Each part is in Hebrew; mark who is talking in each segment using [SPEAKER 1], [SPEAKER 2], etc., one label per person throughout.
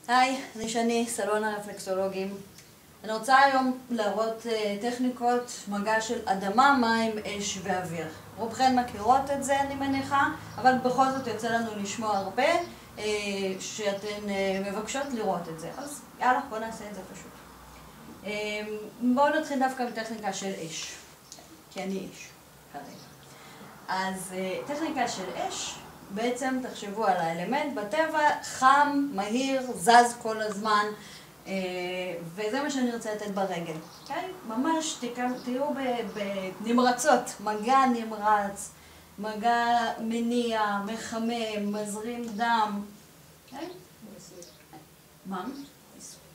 [SPEAKER 1] היי, אני שני, סלון הרפלקסולוגים. אני רוצה היום להראות טכניקות מגע של אדמה, מים, אש ואוויר. רובכן מכירות את זה, אני מניחה, אבל בכל זאת יוצא לנו לשמוע הרבה שאתן מבקשות לראות את זה. אז יאללה, בואו נעשה את זה פשוט. בואו נתחיל דווקא בטכניקה של אש, כי אני אש כרגע. אז טכניקה של אש, בעצם תחשבו על האלמנט בטבע, חם, מהיר, זז כל הזמן, וזה מה שאני רוצה לתת ברגל. אוקיי? ממש תהיו בנמרצות, מגע נמרץ, מגע מניע, מחמם, מזרים דם. אוקיי? מה?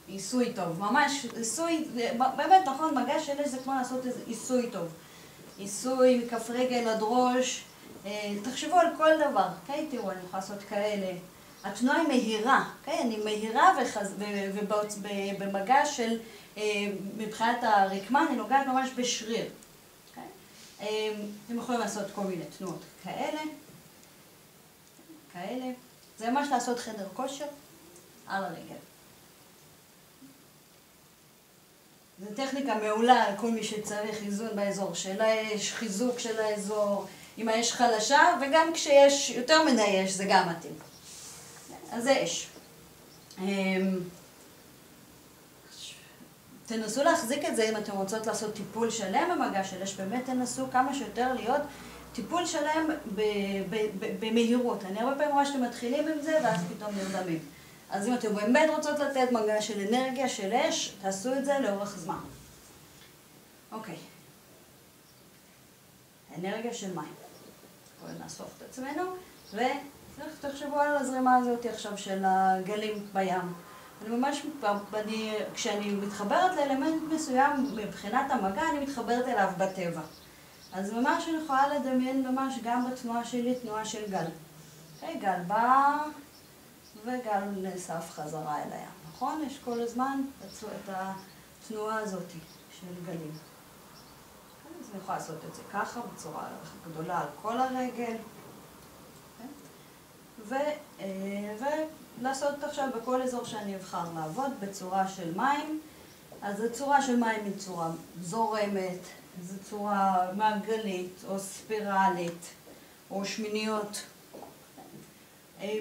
[SPEAKER 1] עיסוי טוב, ממש עיסוי, באמת נכון, מגע של אש זה כמו לעשות איזה עיסוי טוב. עיסוי מכף רגל עד ראש, תחשבו על כל דבר, אוקיי? תראו, אני יכולה לעשות כאלה. התנועה היא מהירה, אוקיי? אני מהירה ובמגע של, מבחינת הרקמה, אני נוגעת ממש בשריר. אוקיי? אתם יכולים לעשות כל מיני תנועות כאלה, כאלה. זה ממש לעשות חדר כושר על הרגל. זו טכניקה מעולה על כל מי שצריך איזון באזור של האש, חיזוק של האזור, אם האש חלשה, וגם כשיש יותר מדי אש זה גם מתאים. אז זה אש. תנסו להחזיק את זה אם אתם רוצות לעשות טיפול שלם במגע של אש, באמת תנסו כמה שיותר להיות טיפול שלם במהירות. אני הרבה פעמים רואה שאתם מתחילים עם זה ואז פתאום נרדמים. אז אם אתם באמת רוצות לתת מגע של אנרגיה של אש, תעשו את זה לאורך זמן. אוקיי. אנרגיה של מים. בואו נאסוף את עצמנו, ותחשבו על הזרימה הזאת עכשיו של הגלים בים. אני ממש, כשאני מתחברת לאלמנט מסוים מבחינת המגע, אני מתחברת אליו בטבע. אז ממש אני יכולה לדמיין ממש גם בתנועה שלי, תנועה של גל. אוקיי, גל בא וגל נאסף חזרה אל הים. נכון? יש כל הזמן את התנועה הזאת של גלים. אז אני יכולה לעשות את זה ככה, בצורה גדולה על כל הרגל. ולעשות עכשיו בכל אזור שאני אבחר לעבוד בצורה של מים. אז הצורה של מים היא צורה זורמת, זו צורה מעגלית או ספירלית או שמיניות.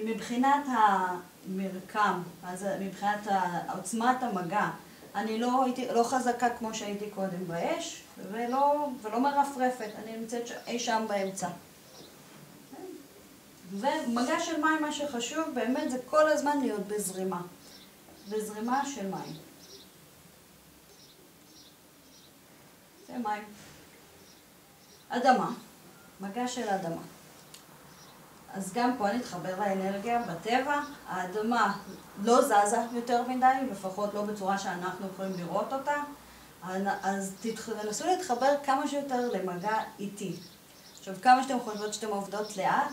[SPEAKER 1] מבחינת המרקם, אז מבחינת עוצמת המגע, אני לא חזקה כמו שהייתי קודם באש, ולא מרפרפת, אני נמצאת אי שם באמצע. ומגע של מים, מה שחשוב באמת זה כל הזמן להיות בזרימה. בזרימה של מים. זה מים. אדמה. מגע של אדמה. אז גם פה נתחבר לאנרגיה בטבע. האדמה לא זזה יותר מדי, לפחות לא בצורה שאנחנו יכולים לראות אותה. אז תנסו להתחבר כמה שיותר למגע איטי. עכשיו, כמה שאתם חושבות שאתם עובדות לאט,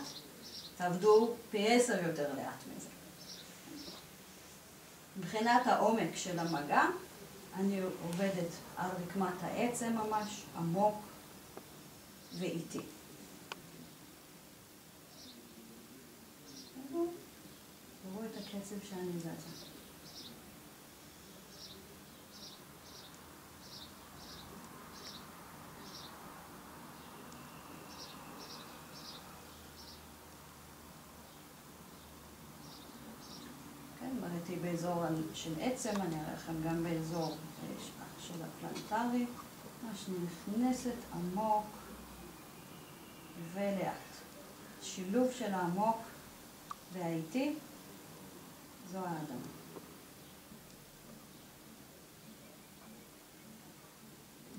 [SPEAKER 1] תעבדו פי 10 יותר לאט מזה. מבחינת העומק של המגע, אני עובדת על רקמת העצם ממש עמוק ואיטי. תראו את הקצב שאני זזה. מראיתי באזור של עצם, אני אראה לכם גם באזור של הפלנטרי. ממש נכנסת עמוק ולאט. שילוב של העמוק והאיטי, זו האדמה.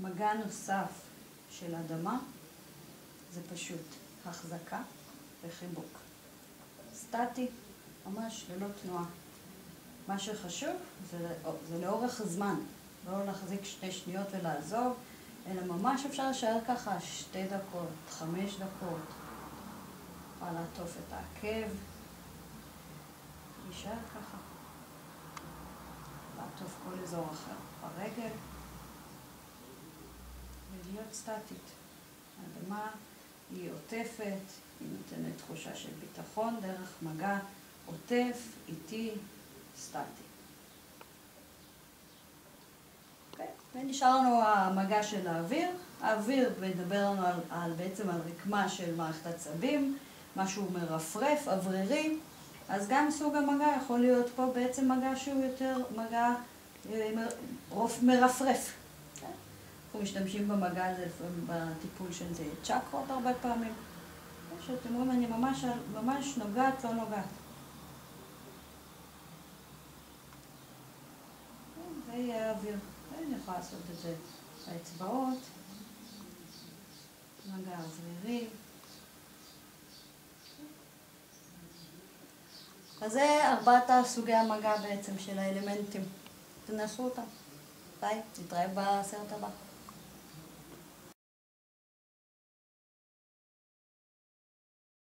[SPEAKER 1] מגע נוסף של אדמה זה פשוט החזקה וחיבוק. סטטי, ממש ללא תנועה. מה שחשוב זה לאורך הזמן, לא להחזיק 2 שניות ולעזוב, אלא ממש אפשר להישאר ככה 2 דקות, 5 דקות. יכולה לעטוף את העקב, להישאר ככה, לעטוף כל אזור אחר ברגל, ולהיות סטטית. האדמה היא עוטפת, היא נותנת תחושה של ביטחון דרך מגע עוטף, איטי, סטטי. נשאר לנו המגע של האוויר. האוויר מדבר לנו בעצם על רקמה של מערכת עצבים, משהו מרפרף, אוורירי. אז גם סוג המגע יכול להיות פה בעצם מגע שהוא יותר מגע מרפרף. אנחנו משתמשים במגע הזה בטיפול של זה צ'קרות הרבה פעמים. שאתם רואים, אני ממש נוגעת, לא נוגעת. זה יהיה האוויר. אני יכולה לעשות את זה באצבעות. מגע אוורירי. אז זה 4 סוגי המגע בעצם של האלמנטים. תנסו אותם. ביי, נתראה בסרט הבא.